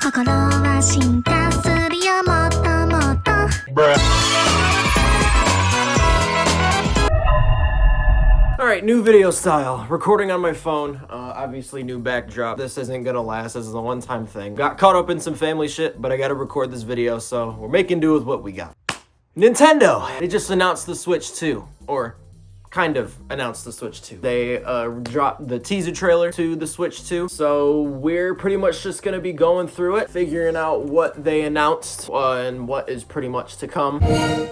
心は進化するよもっともっと Alright, new video style. Recording on my phone. Obviously new backdrop. This isn't gonna last. This is a one-time thing. Got caught up in some family shit, but I gotta record this video, so we're making do with what we got. Nintendo! They just announced the Switch 2. Or kind of announced the Switch 2. They dropped the teaser trailer to the Switch 2. So we're pretty much just gonna be going through it, figuring out what they announced and what is pretty much to come.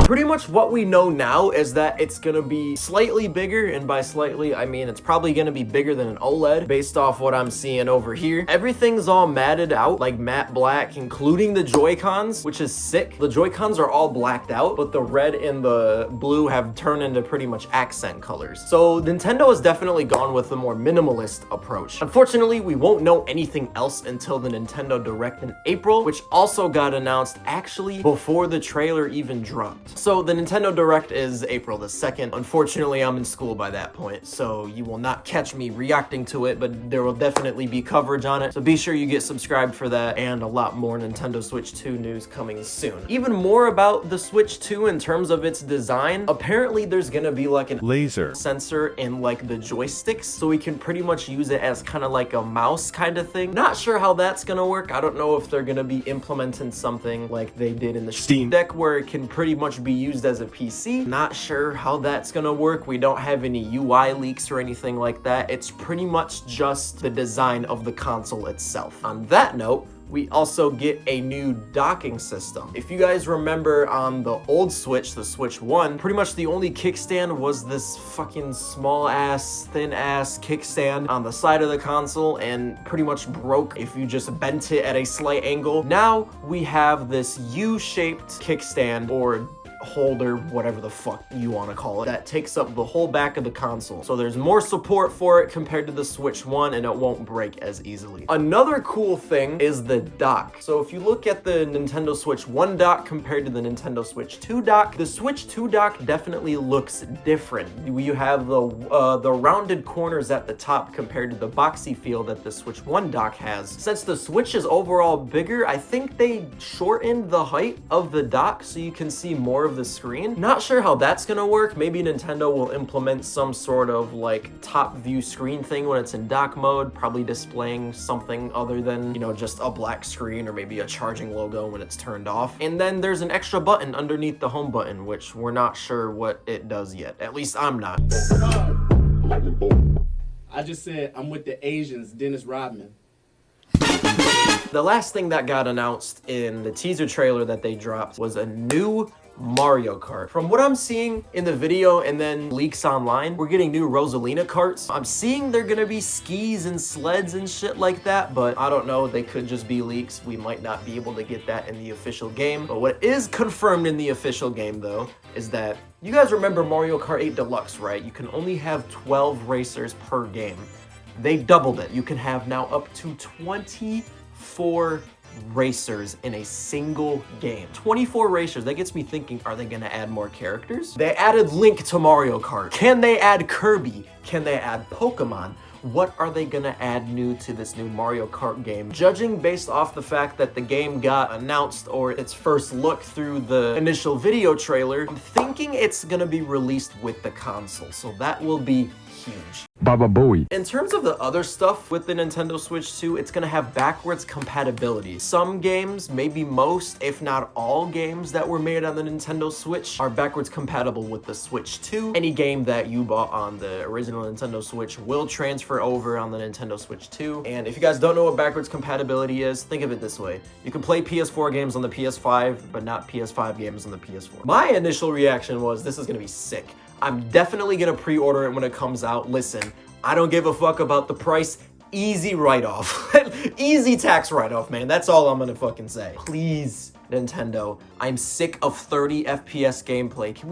Pretty much what we know now is that it's gonna be slightly bigger, and by slightly, I mean it's probably gonna be bigger than an OLED based off what I'm seeing over here. Everything's all matted out, like matte black, including the Joy-Cons, which is sick. The Joy-Cons are all blacked out, but the red and the blue have turned into pretty much accent colors. So Nintendo has definitely gone with a more minimalist approach. Unfortunately, we won't know anything else until the Nintendo Direct in April, which also got announced actually before the trailer even dropped. So the Nintendo Direct is April the 2nd. Unfortunately, I'm in school by that point, so you will not catch me reacting to it, but there will definitely be coverage on it. So be sure you get subscribed for that, and a lot more Nintendo Switch 2 news coming soon. Even more about the Switch 2 in terms of its design, apparently there's gonna be like an laser sensor in like the joysticks, so we can pretty much use it as kind of like a mouse kind of thing. Not sure how that's gonna work. I don't know if they're gonna be implementing something like they did in the Steam Deck where it can pretty much be used as a PC. Not sure how that's gonna work. We don't have any UI leaks or anything like that. It's pretty much just the design of the console itself. On that note, we also get a new docking system. If you guys remember on the old Switch, the Switch 1, pretty much the only kickstand was this fucking small ass, thin ass kickstand on the side of the console and pretty much broke if you just bent it at a slight angle. Now we have this U-shaped kickstand or holder, whatever the fuck you want to call it, that takes up the whole back of the console. So there's more support for it compared to the Switch 1, and it won't break as easily. Another cool thing is the dock. So if you look at the Nintendo Switch 1 dock compared to the Nintendo Switch 2 dock, the Switch 2 dock definitely looks different. You have the rounded corners at the top compared to the boxy feel that the Switch 1 dock has. Since the Switch is overall bigger, I think they shortened the height of the dock so you can see more of the screen. Not sure how that's gonna work. Maybe Nintendo will implement some sort of like top view screen thing when it's in dock mode, probably displaying something other than, you know, just a black screen or maybe a charging logo when it's turned off. And then there's an extra button underneath the home button, which we're not sure what it does yet. At least I'm not. I just said I'm with the Asians, Dennis Rodman. The last thing that got announced in the teaser trailer that they dropped was a new Mario Kart. From what I'm seeing in the video and then leaks online, we're getting new Rosalina carts. I'm seeing they're gonna be skis and sleds and shit like that, but I don't know, they could just be leaks. We might not be able to get that in the official game. But what is confirmed in the official game though, is that you guys remember Mario Kart 8 Deluxe, right? You can only have 12 racers per game. They doubled it. You can have now up to 24 racers in a single game. 24 racers. That gets me thinking, are they gonna add more characters? They added Link to Mario Kart. Can they add Kirby? Can they add Pokemon? What are they gonna add new to this new Mario Kart game? Judging based off the fact that the game got announced or its first look through the initial video trailer, I'm thinking it's gonna be released with the console, so that will be huge. Baba Booey. In terms of the other stuff with the Nintendo Switch 2, it's gonna have backwards compatibility. Some games, maybe most, if not all games that were made on the Nintendo Switch are backwards compatible with the Switch 2. Any game that you bought on the original Nintendo Switch will transfer over on the Nintendo Switch 2. And if you guys don't know what backwards compatibility is, think of it this way. You can play PS4 games on the PS5, but not PS5 games on the PS4. My initial reaction was, this is gonna be sick. I'm definitely gonna pre-order it when it comes out. Listen, I don't give a fuck about the price. Easy write-off. Easy tax write-off, man. That's all I'm gonna fucking say. Please Nintendo. I'm sick of 30 FPS gameplay. Can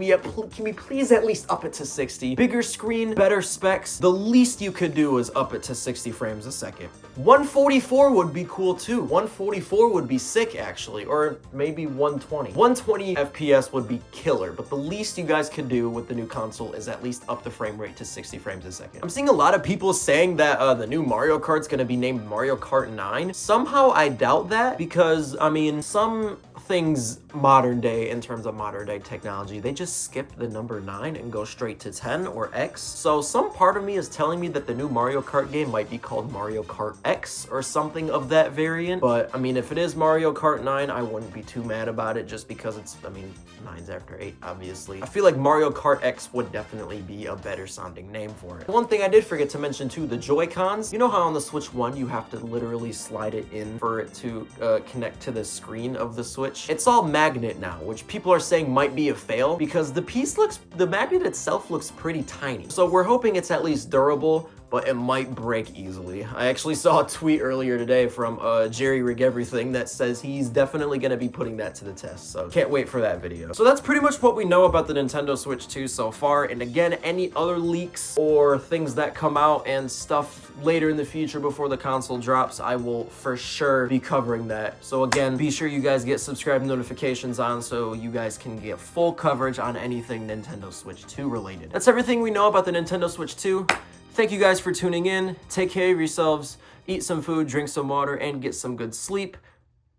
we please at least up it to 60? Bigger screen, better specs. The least you could do is up it to 60 frames a second. 144 would be cool too. 144 would be sick actually, or maybe 120. 120 FPS would be killer, but the least you guys could do with the new console is at least up the frame rate to 60 frames a second. I'm seeing a lot of people saying that the new Mario Kart's gonna be named Mario Kart 9. Somehow I doubt that because, I mean, some things modern day, in terms of modern day technology, they just skip the number 9 and go straight to 10 or X. So some part of me is telling me that the new Mario Kart game might be called Mario Kart X or something of that variant. But I mean, if it is Mario Kart 9, I wouldn't be too mad about it just because it's, I mean, 9's after 8, obviously. I feel like Mario Kart X would definitely be a better sounding name for it. One thing I did forget to mention too, the Joy-Cons. You know how on the Switch 1 you have to literally slide it in for it to connect to the screen of the Switch? It's all magnet now, which people are saying might be a fail because the magnet itself looks pretty tiny. So we're hoping it's at least durable, but it might break easily. I actually saw a tweet earlier today from Jerry Rig Everything that says he's definitely gonna be putting that to the test, so can't wait for that video. So that's pretty much what we know about the Nintendo Switch 2 so far, and again, any other leaks or things that come out and stuff later in the future before the console drops, I will for sure be covering that. So again, be sure you guys get subscribe notifications on so you guys can get full coverage on anything Nintendo Switch 2 related. That's everything we know about the Nintendo Switch 2. Thank you guys for tuning in. Take care of yourselves, eat some food, drink some water, and get some good sleep.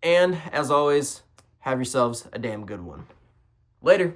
And as always, have yourselves a damn good one. Later.